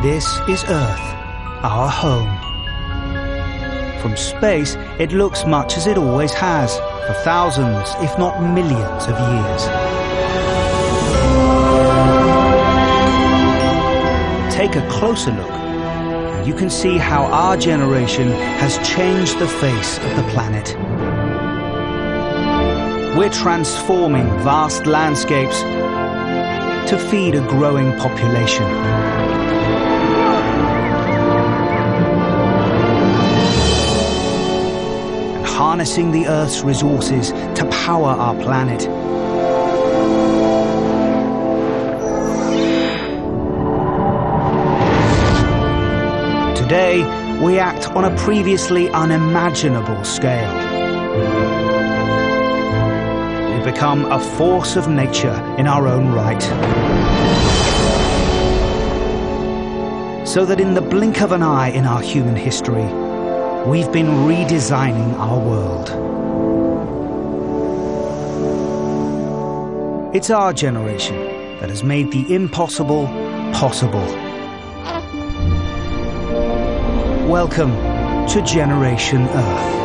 This is Earth, our home. From space, it looks much as it always has, for thousands, if not millions of years. Take a closer look, and you can see how our generation has changed the face of the planet. We're transforming vast landscapes to feed a growing population. And harnessing the Earth's resources to power our planet. Today, we act on a previously unimaginable scale. We've become a force of nature in our own right. So that in the blink of an eye in our human history, we've been redesigning our world. It's our generation that has made the impossible possible. Welcome to Generation Earth.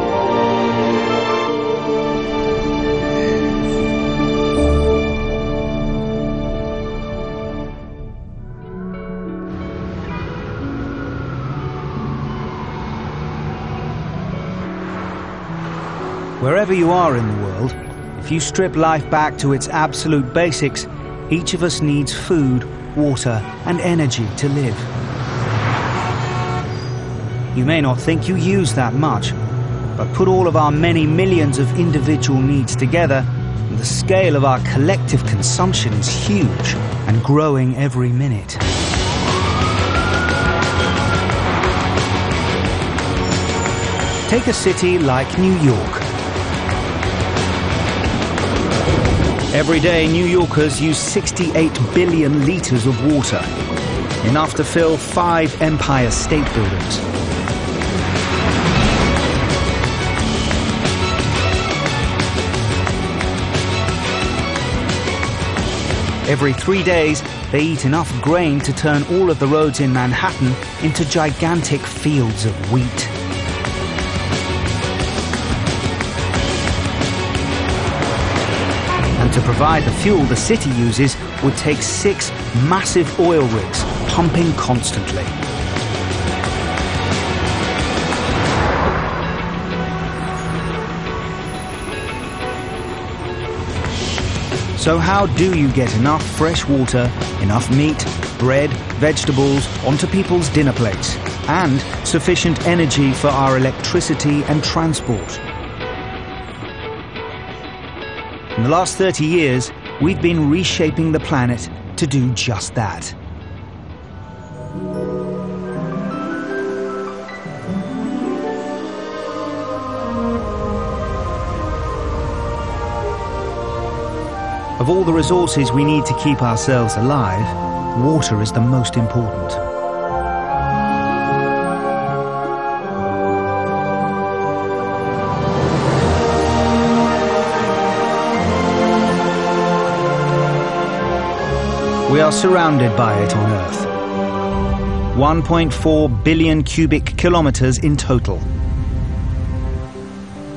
Wherever you are in the world, if you strip life back to its absolute basics, each of us needs food, water, and energy to live. You may not think you use that much, but put all of our many millions of individual needs together, and the scale of our collective consumption is huge and growing every minute. Take a city like New York. Every day, New Yorkers use 68 billion litres of water, enough to fill 5 Empire State Buildings. Every 3 days, they eat enough grain to turn all of the roads in Manhattan into gigantic fields of wheat. And to provide the fuel the city uses would take 6 massive oil rigs pumping constantly. So how do you get enough fresh water, enough meat, bread, vegetables onto people's dinner plates, and sufficient energy for our electricity and transport? In the last 30 years, we've been reshaping the planet to do just that. Of all the resources we need to keep ourselves alive, water is the most important. We are surrounded by it on Earth. 1.4 billion cubic kilometers in total.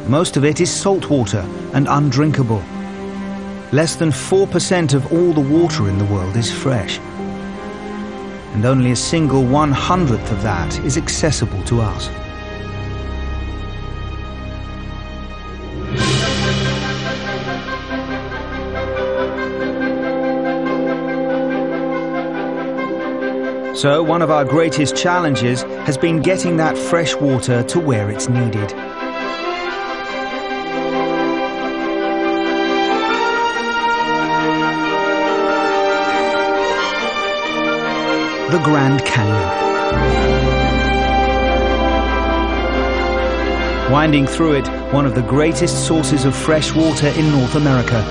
Most of it is salt water and undrinkable. Less than 4% of all the water in the world is fresh. And only a single 1/100th of that is accessible to us. So one of our greatest challenges has been getting that fresh water to where it's needed. The Grand Canyon. Winding through it, one of the greatest sources of fresh water in North America.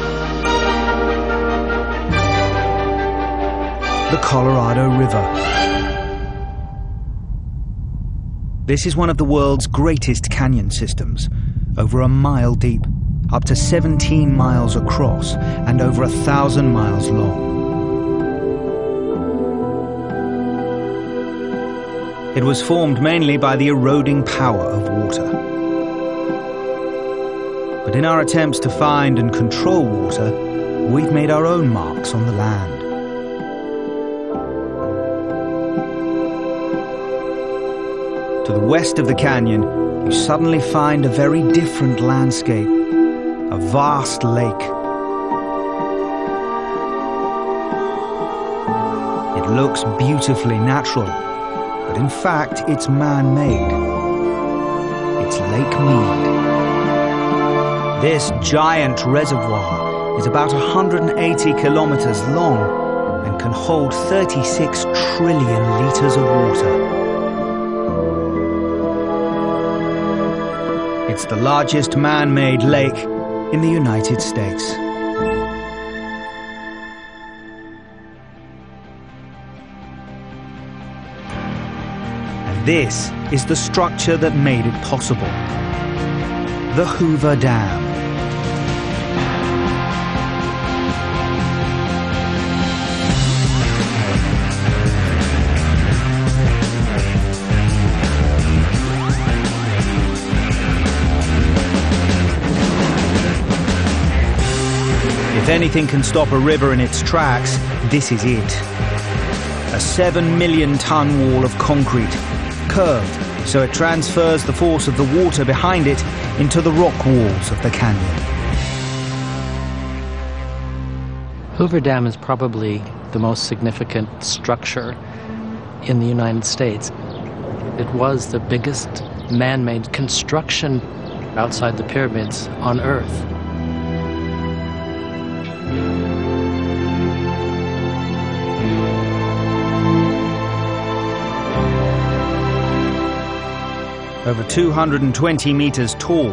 The Colorado River. This is one of the world's greatest canyon systems, over a mile deep, up to 17 miles across, and over 1,000 miles long. It was formed mainly by the eroding power of water. But in our attempts to find and control water, we've made our own marks on the land. To the west of the canyon, you suddenly find a very different landscape, a vast lake. It looks beautifully natural, but in fact it's man-made. It's Lake Mead. This giant reservoir is about 180 kilometers long and can hold 36 trillion liters of water. It's the largest man-made lake in the United States. And this is the structure that made it possible. The Hoover Dam. If anything can stop a river in its tracks, this is it. A 7 million ton wall of concrete, curved so it transfers the force of the water behind it into the rock walls of the canyon. Hoover Dam is probably the most significant structure in the United States. It was the biggest man-made construction outside the pyramids on Earth. Over 220 meters tall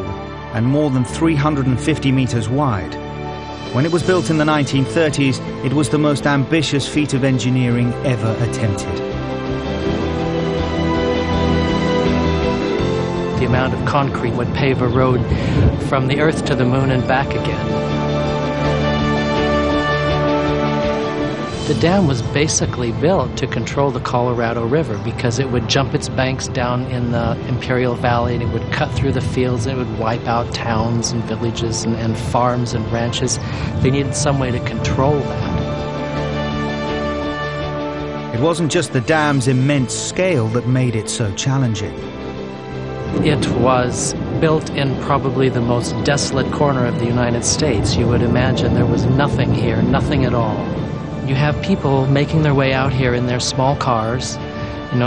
and more than 350 meters wide. When it was built in the 1930s, it was the most ambitious feat of engineering ever attempted. The amount of concrete would pave a road from the Earth to the Moon and back again. The dam was basically built to control the Colorado River because it would jump its banks down in the Imperial Valley and it would cut through the fields and it would wipe out towns and villages and farms and ranches. They needed some way to control that. It wasn't just the dam's immense scale that made it so challenging. It was built in probably the most desolate corner of the United States. You would imagine there was nothing here, nothing at all. You have people making their way out here in their small cars,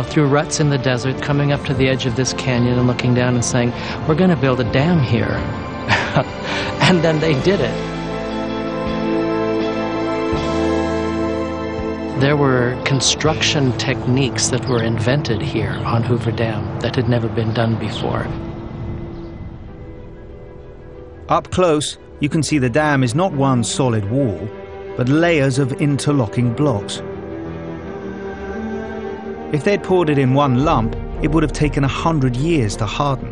through ruts in the desert, coming up to the edge of this canyon and looking down and saying, we're going to build a dam here. And then they did it. There were construction techniques that were invented here on Hoover Dam that had never been done before. Up close, you can see the dam is not one solid wall, but layers of interlocking blocks. If they'd poured it in one lump, it would have taken 100 years to harden,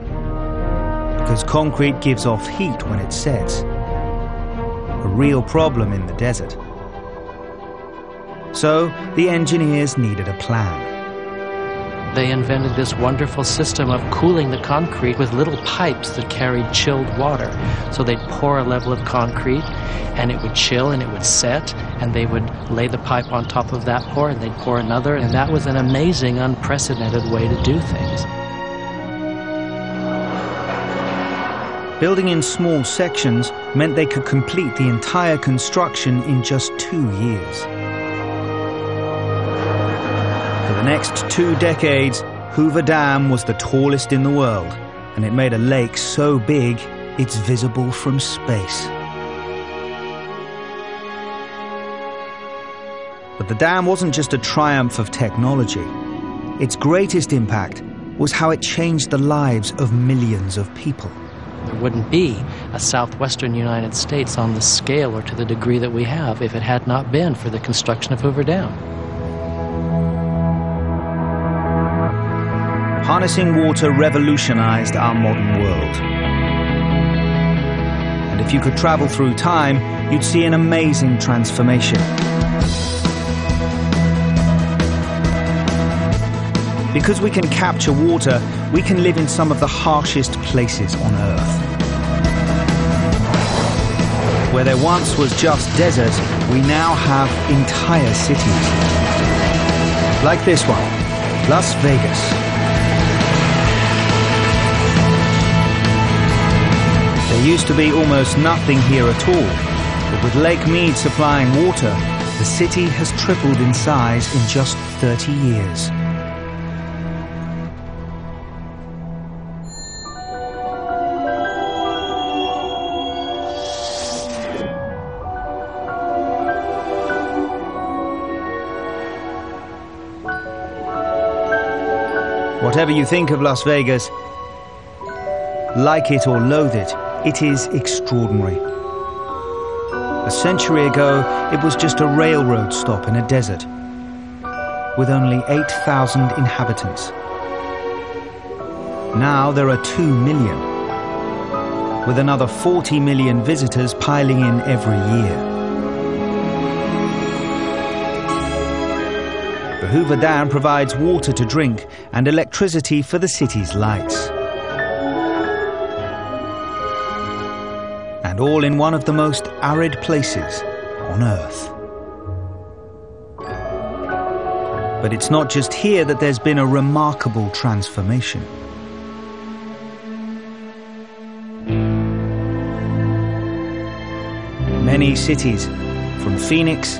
because concrete gives off heat when it sets, a real problem in the desert. So the engineers needed a plan. They invented this wonderful system of cooling the concrete with little pipes that carried chilled water. So they'd pour a level of concrete and it would chill and it would set, and they would lay the pipe on top of that pour and they'd pour another, and that was an amazing, unprecedented way to do things. Building in small sections meant they could complete the entire construction in just 2 years. For the next 2 decades, Hoover Dam was the tallest in the world, and it made a lake so big it's visible from space. But the dam wasn't just a triumph of technology. Its greatest impact was how it changed the lives of millions of people. There wouldn't be a southwestern United States on the scale or to the degree that we have if it had not been for the construction of Hoover Dam. Harnessing water revolutionized our modern world. And if you could travel through time, you'd see an amazing transformation. Because we can capture water, we can live in some of the harshest places on Earth. Where there once was just desert, we now have entire cities. Like this one, Las Vegas. There used to be almost nothing here at all, but with Lake Mead supplying water, the city has tripled in size in just 30 years. Whatever you think of Las Vegas, like it or loathe it, it is extraordinary. A century ago, it was just a railroad stop in a desert, with only 8,000 inhabitants. Now there are 2 million, with another 40 million visitors piling in every year. The Hoover Dam provides water to drink and electricity for the city's lights. And all in one of the most arid places on Earth. But it's not just here that there's been a remarkable transformation. Many cities, from Phoenix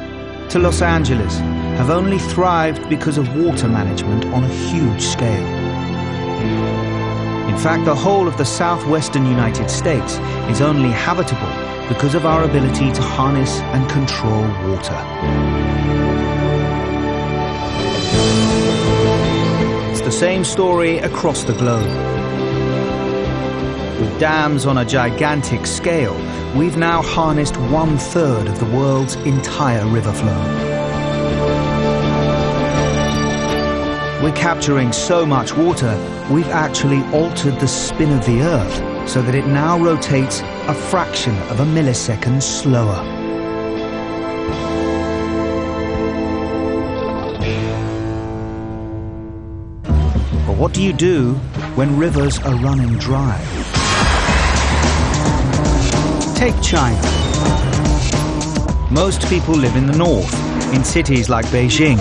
to Los Angeles, have only thrived because of water management on a huge scale. In fact, the whole of the southwestern United States is only habitable because of our ability to harness and control water. It's the same story across the globe. With dams on a gigantic scale, we've now harnessed 1/3 of the world's entire river flow. We're capturing so much water, we've actually altered the spin of the Earth so that it now rotates a fraction of a millisecond slower. But what do you do when rivers are running dry? Take China. Most people live in the north, in cities like Beijing.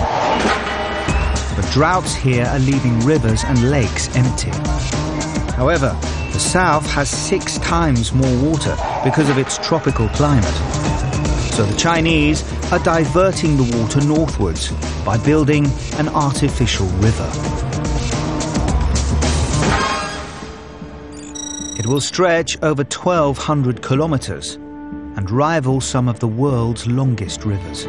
But droughts here are leaving rivers and lakes empty. However, the south has 6 times more water because of its tropical climate. So the Chinese are diverting the water northwards by building an artificial river. It will stretch over 1,200 kilometers and rival some of the world's longest rivers.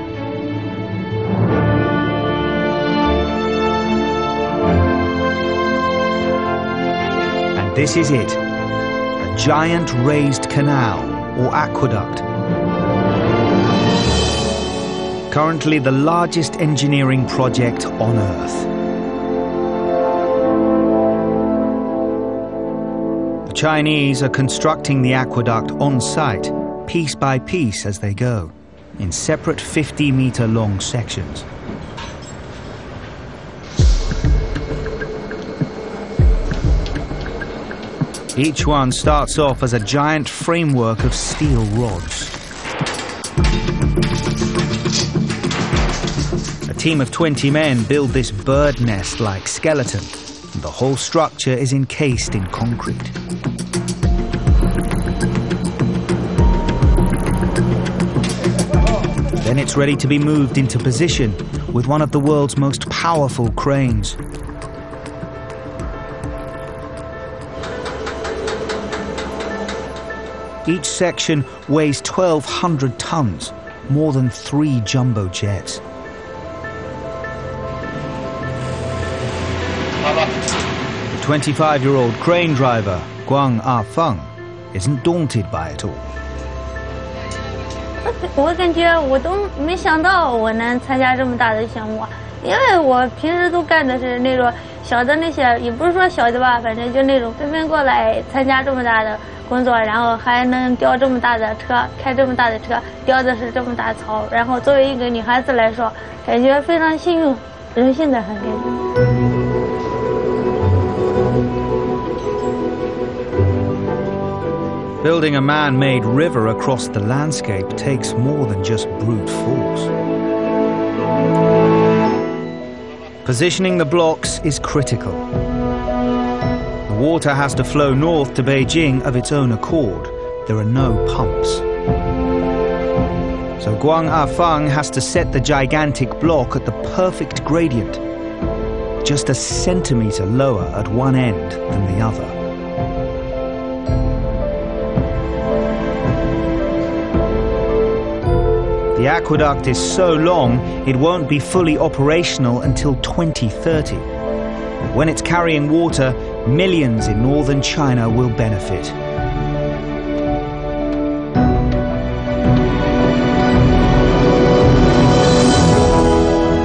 This is it, a giant raised canal or aqueduct. Currently the largest engineering project on Earth. The Chinese are constructing the aqueduct on site, piece by piece as they go, in separate 50-meter-long sections. Each one starts off as a giant framework of steel rods. A team of 20 men build this bird nest-like skeleton, and the whole structure is encased in concrete. Then it's ready to be moved into position with one of the world's most powerful cranes. Each section weighs 1,200 tons, more than 3 jumbo jets. The 25-year-old crane driver, Guang Ah-feng, isn't daunted by it all. 我感觉我都没想到我能参加这么大的项目，因为我平时都干的是那种小的那些，也不是说小的吧，反正就那种纷纷过来参加这么大的工作，然后还能吊这么大的车，开这么大的车，吊的是这么大槽，然后作为一个女孩子来说，感觉非常幸运，荣幸的很感觉。Building a man-made river across the landscape takes more than just brute force. Positioning the blocks is critical. The water has to flow north to Beijing of its own accord. There are no pumps. So Guang Afeng has to set the gigantic block at the perfect gradient, just a centimetre lower at one end than the other. The aqueduct is so long, it won't be fully operational until 2030. When it's carrying water, millions in northern China will benefit.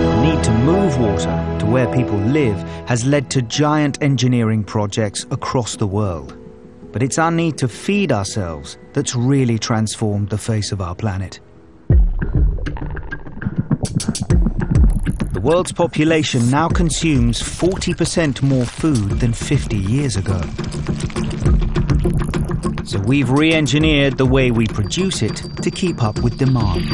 The need to move water to where people live has led to giant engineering projects across the world. But it's our need to feed ourselves that's really transformed the face of our planet. The world's population now consumes 40% more food than 50 years ago. So we've re-engineered the way we produce it to keep up with demand.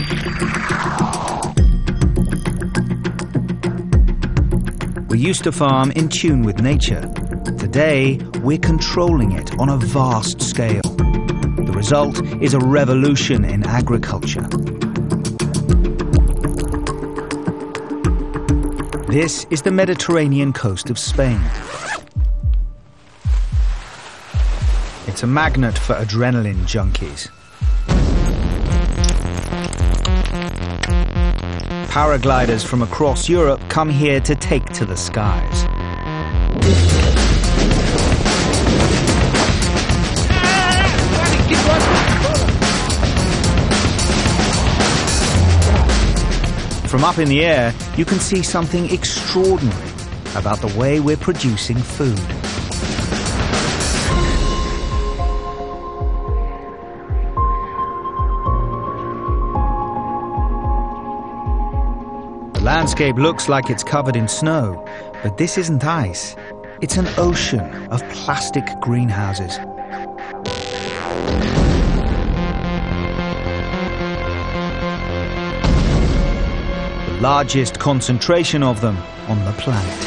We used to farm in tune with nature. Today, we're controlling it on a vast scale. The result is a revolution in agriculture. This is the Mediterranean coast of Spain. It's a magnet for adrenaline junkies. Paragliders from across Europe come here to take to the skies. From up in the air, you can see something extraordinary about the way we're producing food. The landscape looks like it's covered in snow, but this isn't ice. It's an ocean of plastic greenhouses. Largest concentration of them on the planet.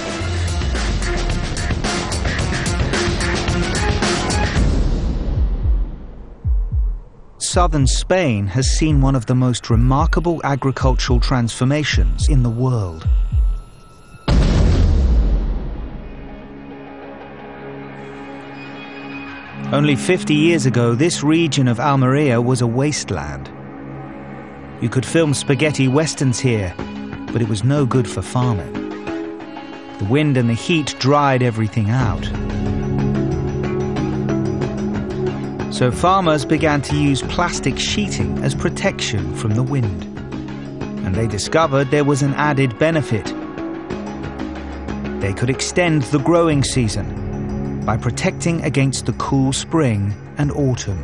Southern Spain has seen one of the most remarkable agricultural transformations in the world. Only 50 years ago, this region of Almeria was a wasteland. You could film spaghetti westerns here, but it was no good for farming. The wind and the heat dried everything out. So farmers began to use plastic sheeting as protection from the wind. And they discovered there was an added benefit. They could extend the growing season by protecting against the cool spring and autumn.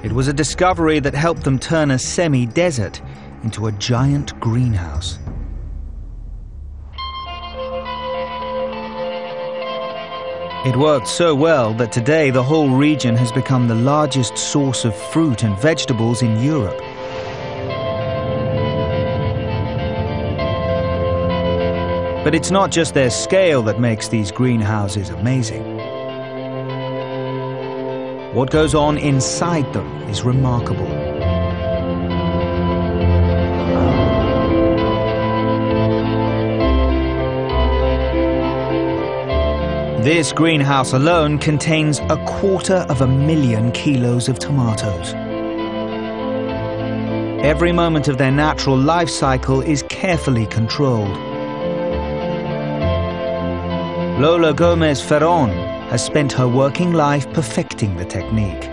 It was a discovery that helped them turn a semi-desert into a giant greenhouse. It worked so well that today the whole region has become the largest source of fruit and vegetables in Europe. But it's not just their scale that makes these greenhouses amazing. What goes on inside them is remarkable. This greenhouse alone contains 250,000 kilos of tomatoes. Every moment of their natural life cycle is carefully controlled. Lola Gomez Ferron has spent her working life perfecting the technique.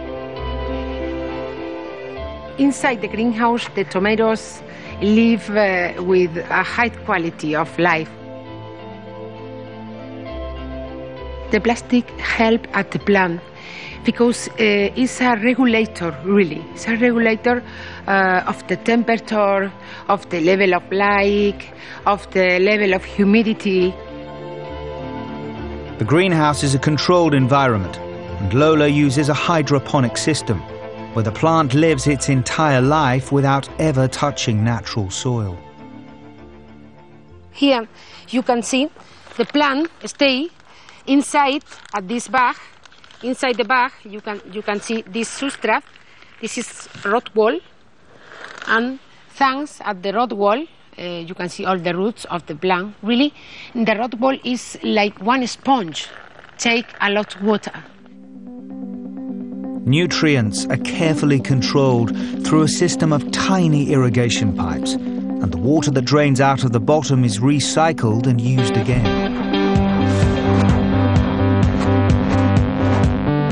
Inside the greenhouse, the tomatoes live with a high quality of life. The plastic helps at the plant because it's a regulator, really. It's a regulator of the temperature, of the level of light, of the level of humidity. The greenhouse is a controlled environment, and Lola uses a hydroponic system, where the plant lives its entire life without ever touching natural soil. Here you can see the plant stay inside at this bag. Inside the bag you can see this substrate. This is root wall, and thanks at the root wall you can see all the roots of the plant. Really, the root wall is like one sponge, take a lot of water. Nutrients are carefully controlled through a system of tiny irrigation pipes, and the water that drains out of the bottom is recycled and used again.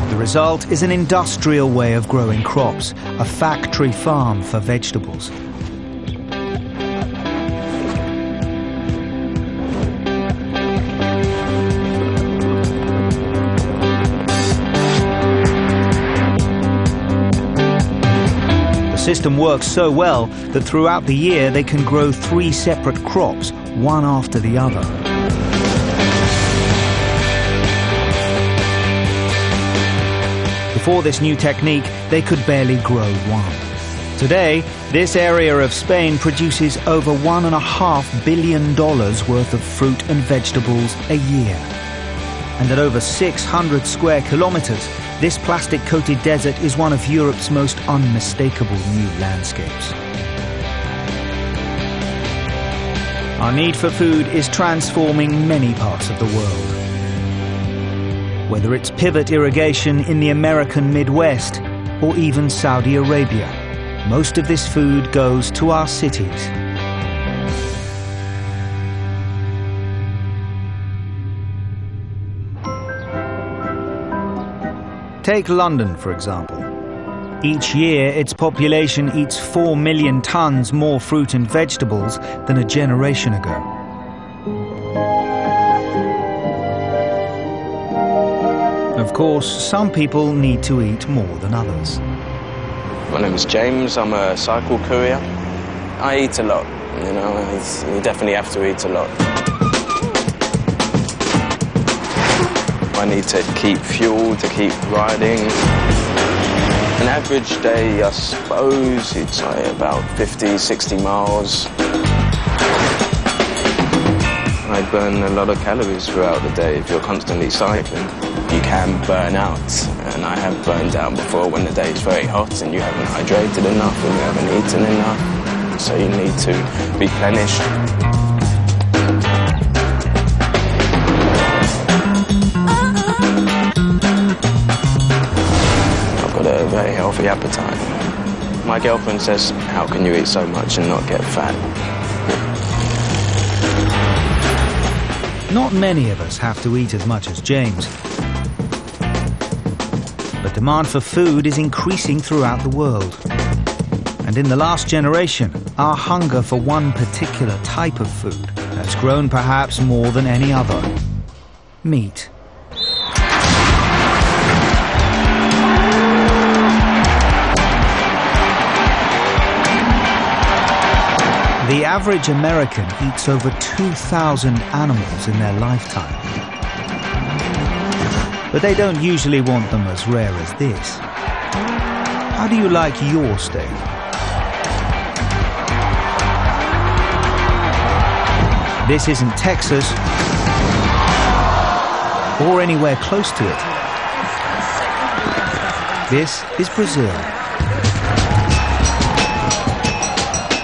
The result is an industrial way of growing crops, a factory farm for vegetables. The system works so well that throughout the year they can grow 3 separate crops, one after the other. Before this new technique, they could barely grow one. Today, this area of Spain produces over $1.5 billion worth of fruit and vegetables a year. And at over 600 square kilometers, this plastic-coated desert is one of Europe's most unmistakable new landscapes. Our need for food is transforming many parts of the world. Whether it's pivot irrigation in the American Midwest or even Saudi Arabia, most of this food goes to our cities. Take London, for example. Each year, its population eats 4 million tons more fruit and vegetables than a generation ago. Of course, some people need to eat more than others. My name is James, I'm a cycle courier. I eat a lot, you know, you definitely have to eat a lot. I need to keep fuel, to keep riding. An average day, I suppose, it's like about 50, 60 miles. I burn a lot of calories throughout the day. If you're constantly cycling, you can burn out. And I have burned out before when the day is very hot and you haven't hydrated enough and you haven't eaten enough. So you need to replenish. A very healthy appetite. My girlfriend says, how can you eat so much and not get fat? Not many of us have to eat as much as James. But demand for food is increasing throughout the world. And in the last generation, our hunger for one particular type of food has grown perhaps more than any other: meat. The average American eats over 2,000 animals in their lifetime. But they don't usually want them as rare as this. How do you like your steak? This isn't Texas, or anywhere close to it. This is Brazil.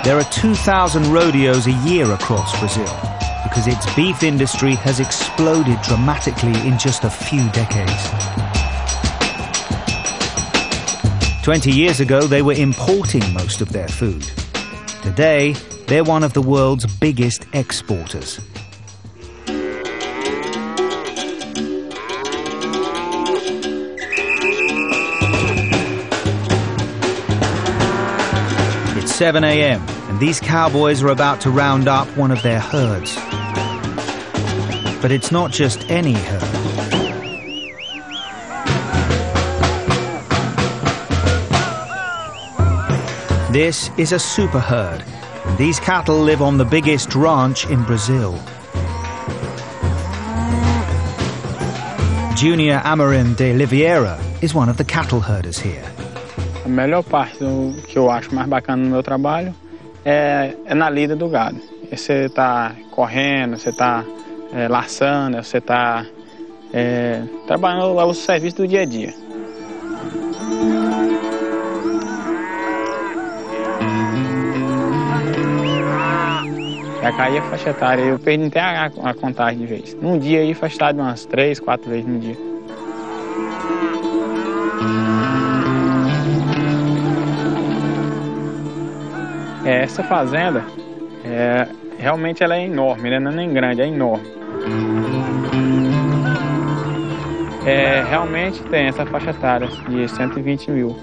There are 2,000 rodeos a year across Brazil because its beef industry has exploded dramatically in just a few decades. 20 years ago, they were importing most of their food. Today, they're one of the world's biggest exporters. It's 7 a.m. and these cowboys are about to round up one of their herds. But it's not just any herd. This is a super herd, and these cattle live on the biggest ranch in Brazil. Junior Amorim de Oliveira is one of the cattle herders here. A melhor parte que eu acho mais bacana no meu trabalho é na lida do gado. Você está correndo, você está laçando, você está trabalhando lá o serviço do dia a dia. Já caía a faixa etária, eu perdi até a contagem de vez. Num dia aí faixa etária umas 3, 4 vezes no dia. Essa fazenda, realmente ela é enorme, né? Não é nem grande, é enorme. Realmente tem essa faixa etária de 120 mil.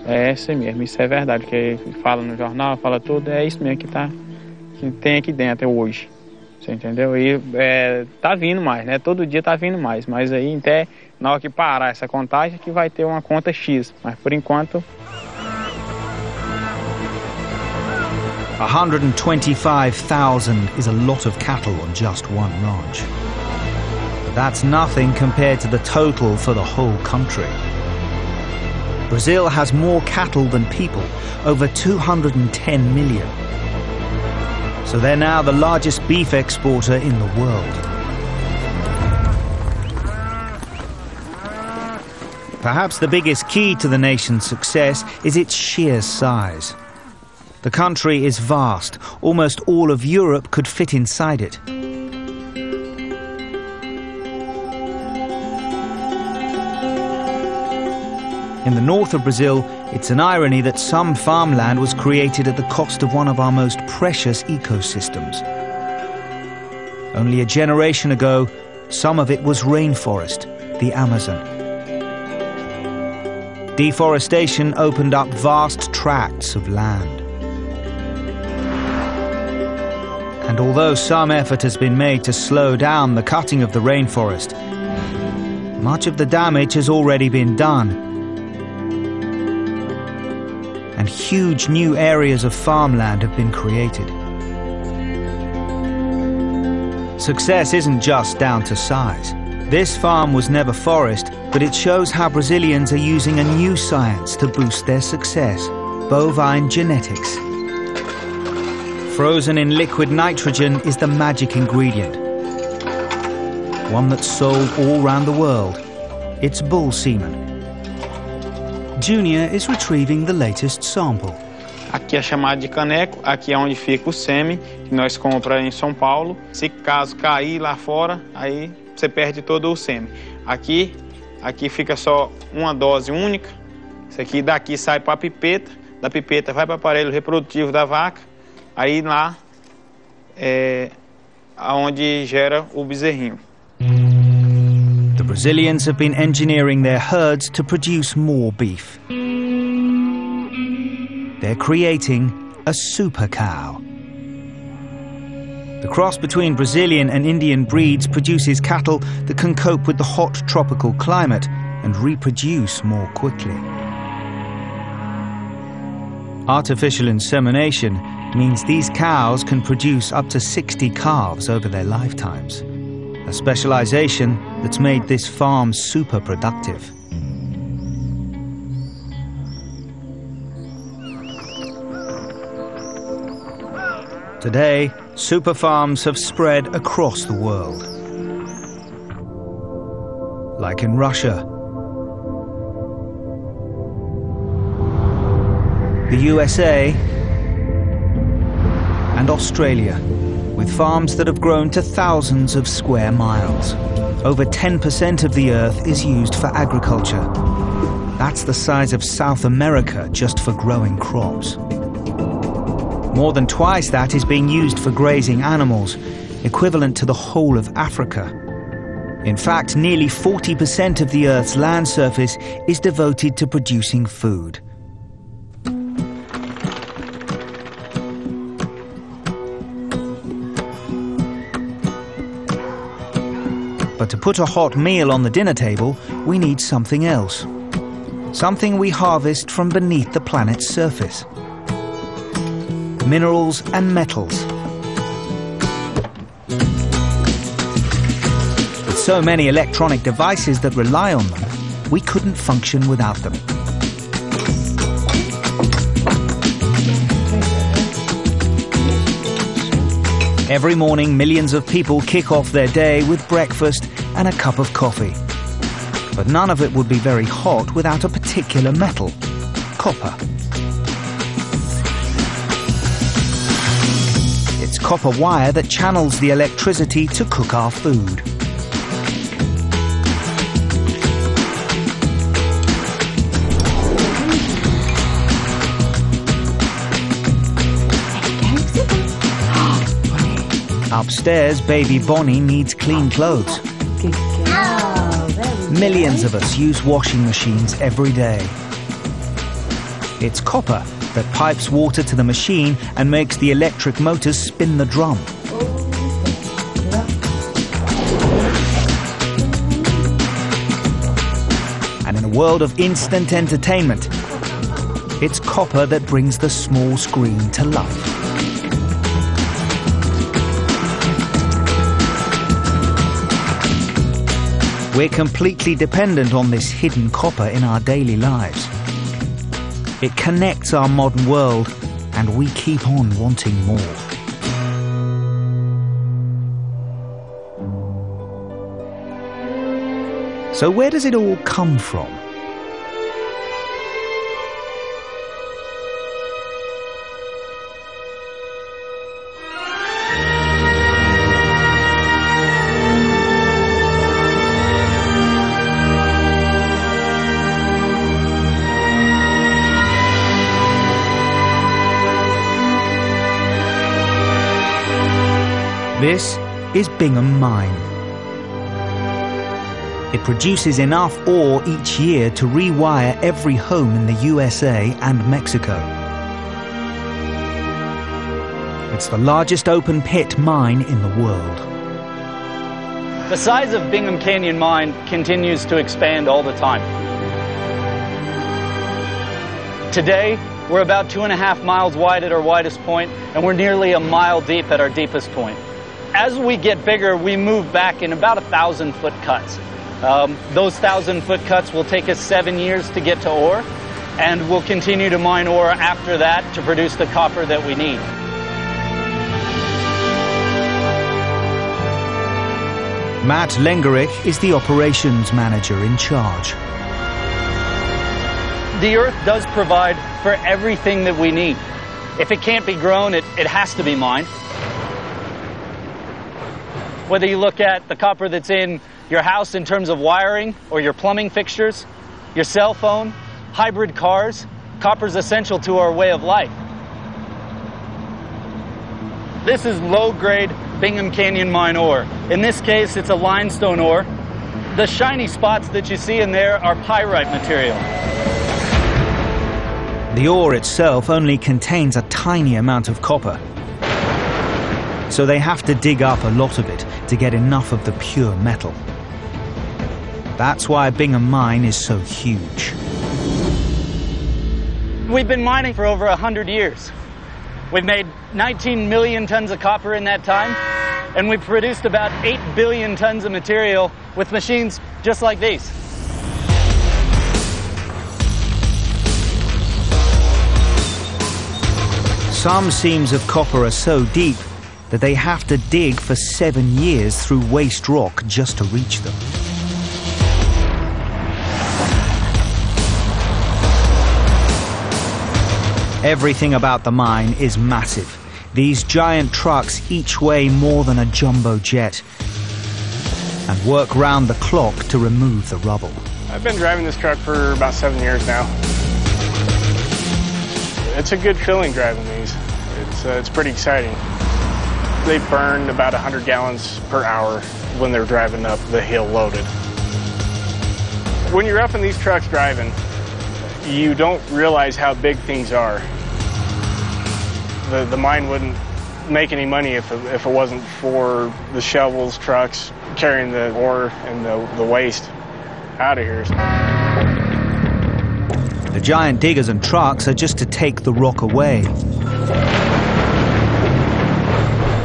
É essa mesmo, isso é verdade, que fala no jornal, fala tudo, é isso mesmo que tem aqui dentro hoje. Você entendeu? E tá vindo mais, né? Todo dia tá vindo mais, mas aí até na hora que parar essa contagem que vai ter uma conta X, mas por enquanto... 125,000 is a lot of cattle on just one ranch. But that's nothing compared to the total for the whole country. Brazil has more cattle than people, over 210 million. So they're now the largest beef exporter in the world. Perhaps the biggest key to the nation's success is its sheer size. The country is vast. Almost all of Europe could fit inside it. In the north of Brazil, it's an irony that some farmland was created at the cost of one of our most precious ecosystems. Only a generation ago, some of it was rainforest, the Amazon. Deforestation opened up vast tracts of land. And although some effort has been made to slow down the cutting of the rainforest, much of the damage has already been done. And huge new areas of farmland have been created. Success isn't just down to size. This farm was never forest, but it shows how Brazilians are using a new science to boost their success: bovine genetics. Frozen in liquid nitrogen is the magic ingredient, one that's sold all around the world. It's bull semen. Junior is retrieving the latest sample. Aqui é chamado de caneco, aqui é onde fica o sêmen, que nós compramos em São Paulo. Se caso cair lá fora, aí você perde todo o sêmen. Aqui fica só uma dose única. Isso aqui daqui sai para a pipeta, da pipeta vai para o aparelho reprodutivo da vaca. Aí lá é onde gera o bezerrinho. The Brazilians have been engineering their herds to produce more beef. They're creating a super cow. The cross between Brazilian and Indian breeds produces cattle that can cope with the hot tropical climate and reproduce more quickly. Artificial insemination means these cows can produce up to 60 calves over their lifetimes, a specialization that's made this farm super productive. Today, super farms have spread across the world. Like in Russia, the USA, and Australia, with farms that have grown to thousands of square miles. Over 10% of the earth is used for agriculture. That's the size of South America just for growing crops. More than twice that is being used for grazing animals, equivalent to the whole of Africa. In fact, nearly 40% of the Earth's land surface is devoted to producing food. But to put a hot meal on the dinner table, we need something else. Something we harvest from beneath the planet's surface. Minerals and metals. With so many electronic devices that rely on them, we couldn't function without them. Every morning, millions of people kick off their day with breakfast and a cup of coffee. But none of it would be very hot without a particular metal, copper. It's copper wire that channels the electricity to cook our food. Upstairs, baby Bonnie needs clean clothes. Millions of us use washing machines every day. It's copper that pipes water to the machine and makes the electric motors spin the drum. And in a world of instant entertainment, it's copper that brings the small screen to life. We're completely dependent on this hidden copper in our daily lives. It connects our modern world, and we keep on wanting more. So where does it all come from? This is Bingham Mine. It produces enough ore each year to rewire every home in the USA and Mexico. It's the largest open pit mine in the world. The size of Bingham Canyon Mine continues to expand all the time. Today, we're about 2.5 miles wide at our widest point, and we're nearly a mile deep at our deepest point. As we get bigger, we move back in about 1,000-foot cuts. Those 1,000-foot cuts will take us 7 years to get to ore, and we'll continue to mine ore after that to produce the copper that we need. Matt Lengerich is the operations manager in charge. The earth does provide for everything that we need. If it can't be grown, it has to be mined. Whether you look at the copper that's in your house in terms of wiring or your plumbing fixtures, your cell phone, hybrid cars, copper's essential to our way of life. This is low-grade Bingham Canyon Mine ore. In this case, it's a limestone ore. The shiny spots that you see in there are pyrite material. The ore itself only contains a tiny amount of copper, so they have to dig up a lot of it to get enough of the pure metal. That's why Bingham Mine is so huge. We've been mining for over 100 years. We've made 19 million tons of copper in that time, and we've produced about 8 billion tons of material with machines just like these. Some seams of copper are so deep that they have to dig for 7 years through waste rock just to reach them. Everything about the mine is massive. These giant trucks each weigh more than a jumbo jet and work round the clock to remove the rubble. I've been driving this truck for about 7 years now. It's a good feeling driving these. It's pretty exciting. They burn about 100 gallons per hour when they're driving up the hill loaded. When you're up in these trucks driving, you don't realize how big things are. The mine wouldn't make any money if it wasn't for the shovels, trucks, carrying the ore and the waste out of here. The giant diggers and trucks are just to take the rock away.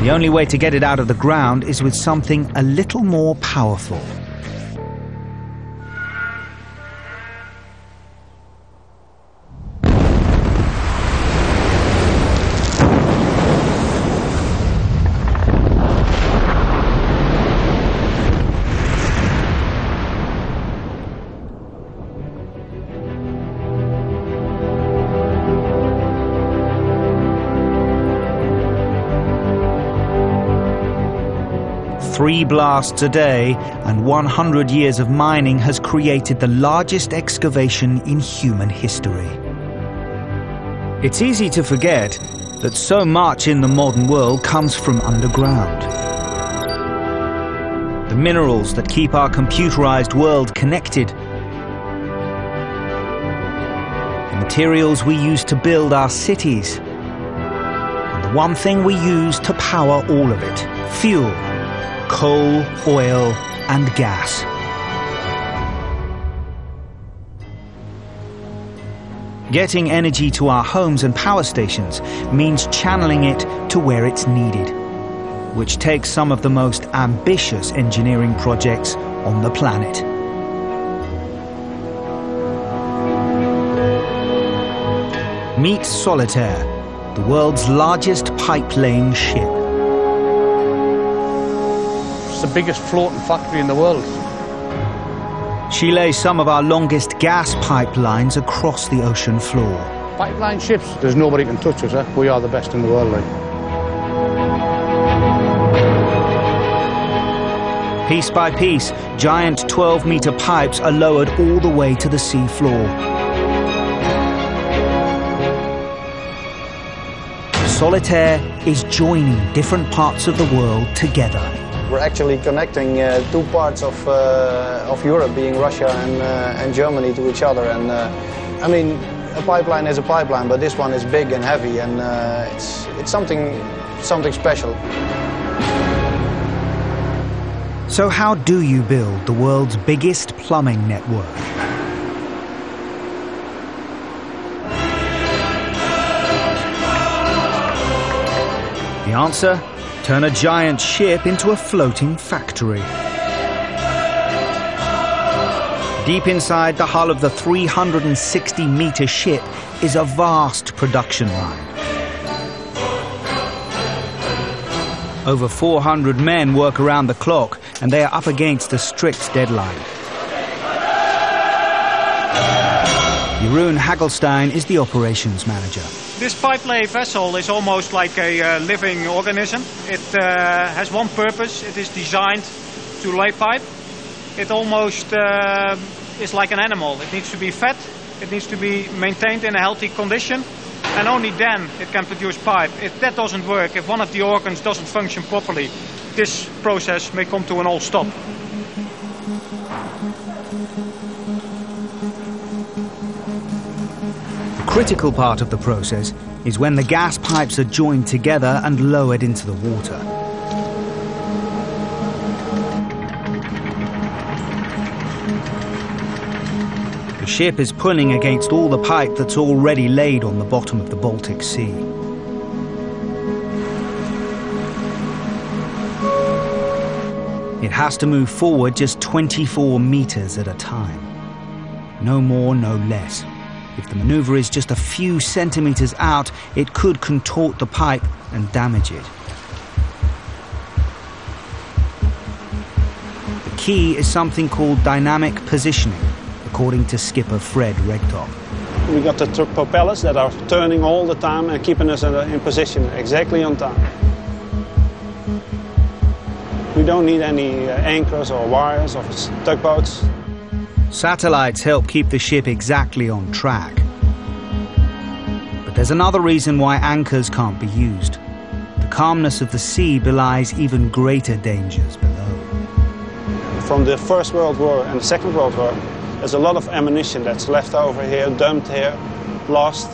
The only way to get it out of the ground is with something a little more powerful. 3 blasts a day and 100 years of mining has created the largest excavation in human history. It's easy to forget that so much in the modern world comes from underground. The minerals that keep our computerized world connected. The materials we use to build our cities. And the one thing we use to power all of it: fuel, coal, oil, and gas. Getting energy to our homes and power stations means channeling it to where it's needed, which takes some of the most ambitious engineering projects on the planet. Meet Solitaire, the world's largest pipeline ship. It's the biggest floating factory in the world. She lays some of our longest gas pipelines across the ocean floor. Pipeline ships, there's nobody can touch us, eh? We are the best in the world, like. Piece by piece, giant 12-meter pipes are lowered all the way to the sea floor. Solitaire is joining different parts of the world together. We're actually connecting 2 parts of Europe, being Russia and Germany, to each other. And I mean, a pipeline is a pipeline, but this one is big and heavy, and it's something special. So how do you build the world's biggest plumbing network? The answer? Turn a giant ship into a floating factory. Deep inside the hull of the 360-meter ship is a vast production line. Over 400 men work around the clock, and they are up against a strict deadline. Jeroen Hagelstein is the operations manager. This pipe-lay vessel is almost like a living organism. It has one purpose. It is designed to lay pipe. It almost is like an animal. It needs to be fed. It needs to be maintained in a healthy condition. And only then it can produce pipe. If that doesn't work, if one of the organs doesn't function properly, this process may come to an all stop. The critical part of the process is when the gas pipes are joined together and lowered into the water. The ship is pulling against all the pipe that's already laid on the bottom of the Baltic Sea. It has to move forward just 24 meters at a time. No more, no less. If the maneuver is just a few centimeters out, it could contort the pipe and damage it. The key is something called dynamic positioning, according to skipper Fred Regtop. We got the propellers that are turning all the time and keeping us in position exactly on time. We don't need any anchors or wires or tugboats. Satellites help keep the ship exactly on track. But there's another reason why anchors can't be used. The calmness of the sea belies even greater dangers below. From the First World War and the Second World War, there's a lot of ammunition that's left over here, dumped here, lost.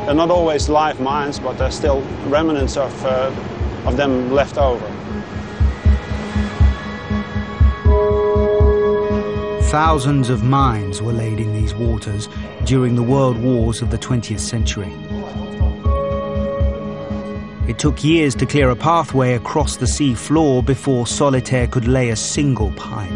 They're not always live mines, but there's still remnants of them left over. Thousands of mines were laid in these waters during the world wars of the 20th century. It took years to clear a pathway across the sea floor before Solitaire could lay a single pipe.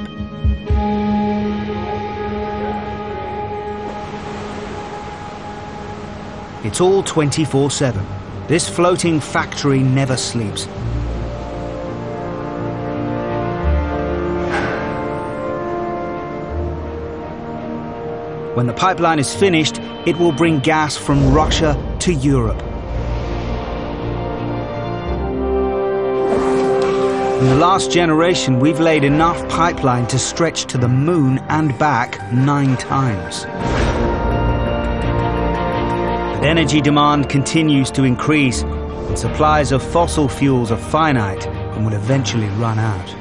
It's all 24/7. This floating factory never sleeps. When the pipeline is finished, it will bring gas from Russia to Europe. In the last generation, we've laid enough pipeline to stretch to the moon and back 9 times. But energy demand continues to increase, and supplies of fossil fuels are finite and will eventually run out.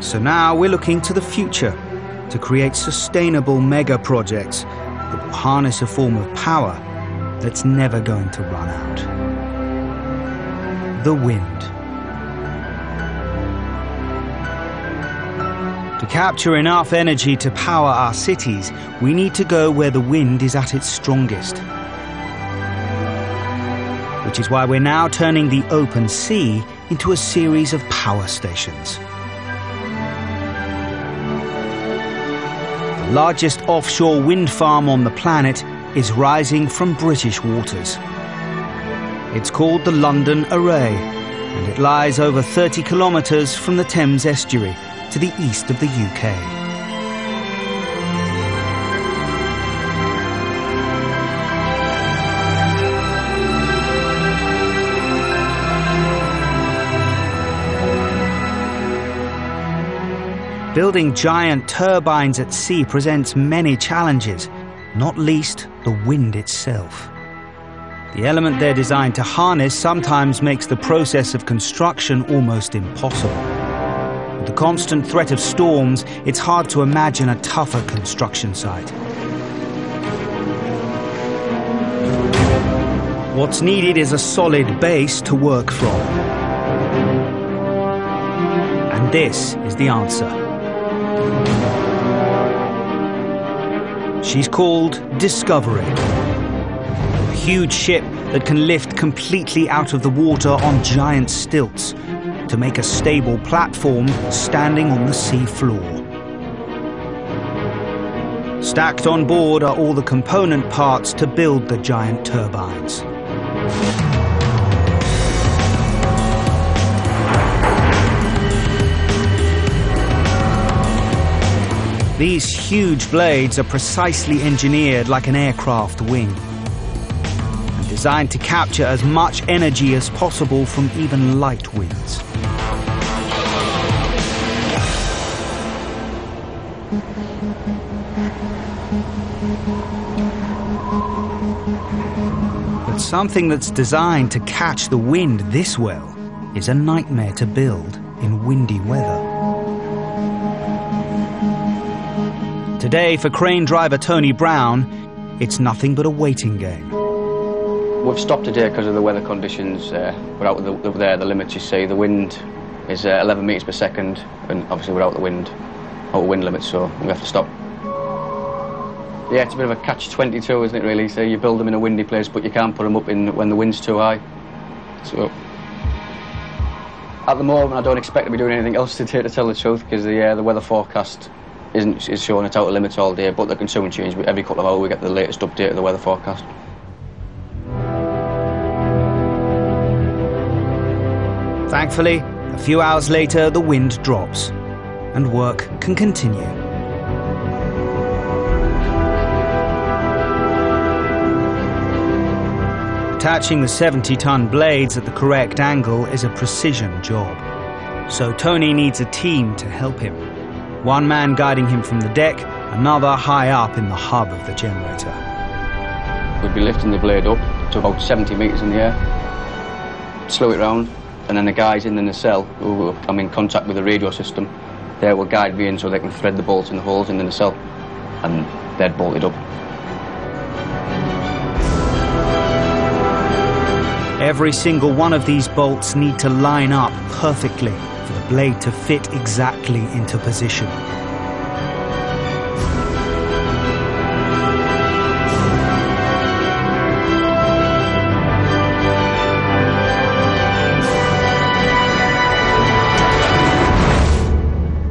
So now we're looking to the future to create sustainable mega projects that will harness a form of power that's never going to run out. The wind. To capture enough energy to power our cities, we need to go where the wind is at its strongest. Which is why we're now turning the open sea into a series of power stations. The largest offshore wind farm on the planet is rising from British waters. It's called the London Array, and it lies over 30 kilometres from the Thames estuary to the east of the UK. Building giant turbines at sea presents many challenges, not least the wind itself. The element they're designed to harness sometimes makes the process of construction almost impossible. With the constant threat of storms, it's hard to imagine a tougher construction site. What's needed is a solid base to work from. And this is the answer. She's called Discovery. A huge ship that can lift completely out of the water on giant stilts to make a stable platform standing on the sea floor. Stacked on board are all the component parts to build the giant turbines. These huge blades are precisely engineered like an aircraft wing, and designed to capture as much energy as possible from even light winds. But something that's designed to catch the wind this well is a nightmare to build in windy weather. Today, for crane driver Tony Brown, it's nothing but a waiting game. We've stopped today because of the weather conditions. We're out with the limits, you see. The wind is 11 metres per second, and obviously we're out the wind limits, so we have to stop. Yeah, it's a bit of a catch-22, isn't it, really? So you build them in a windy place, but you can't put them up in when the wind's too high. So at the moment, I don't expect to be doing anything else today, to tell the truth, because the weather forecast is showing it's out of limits all day, but they can soon change. Every couple of hours we get the latest update of the weather forecast. Thankfully, a few hours later the wind drops, and work can continue. Attaching the 70-ton blades at the correct angle is a precision job, so Tony needs a team to help him. One man guiding him from the deck, another high up in the hub of the generator. We'd be lifting the blade up to about 70 metres in the air, slow it round, and then the guys in the nacelle who come in contact with the radio system, they will guide me in so they can thread the bolts in the holes in the nacelle, and they'd bolt it up. Every single one of these bolts need to line up perfectly for the blade to fit exactly into position.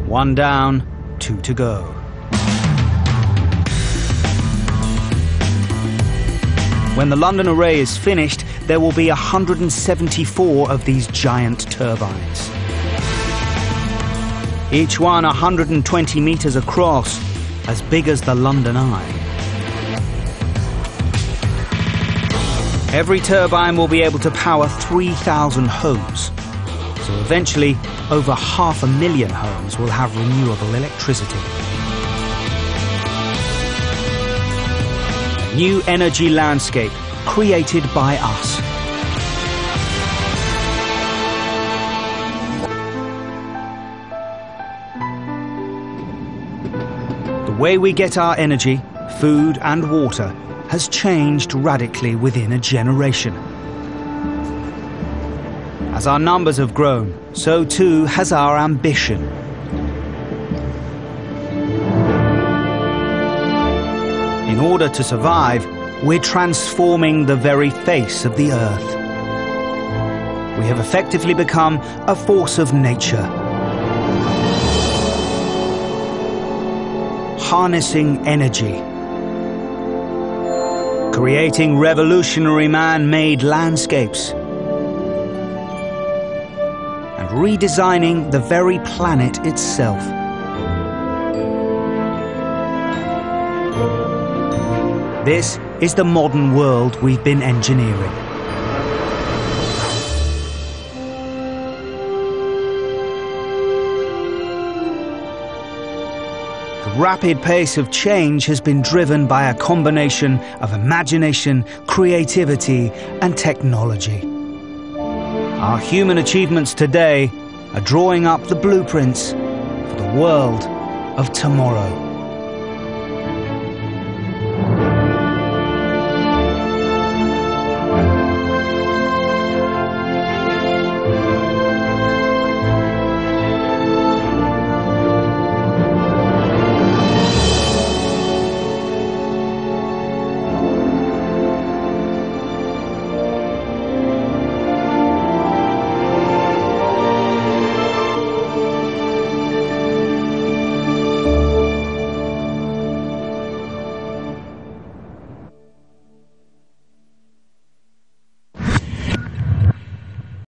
One down, two to go. When the London Array is finished, there will be 174 of these giant turbines. each one 120 meters across, as big as the London Eye. Every turbine will be able to power 3,000 homes, so eventually over 500,000 homes will have renewable electricity. A new energy landscape created by us. The way we get our energy, food and water has changed radically within a generation. As our numbers have grown, so too has our ambition. In order to survive, we're transforming the very face of the Earth. We have effectively become a force of nature, harnessing energy, creating revolutionary man-made landscapes, and redesigning the very planet itself. This is the modern world we've been engineering. The rapid pace of change has been driven by a combination of imagination, creativity, and technology. Our human achievements today are drawing up the blueprints for the world of tomorrow.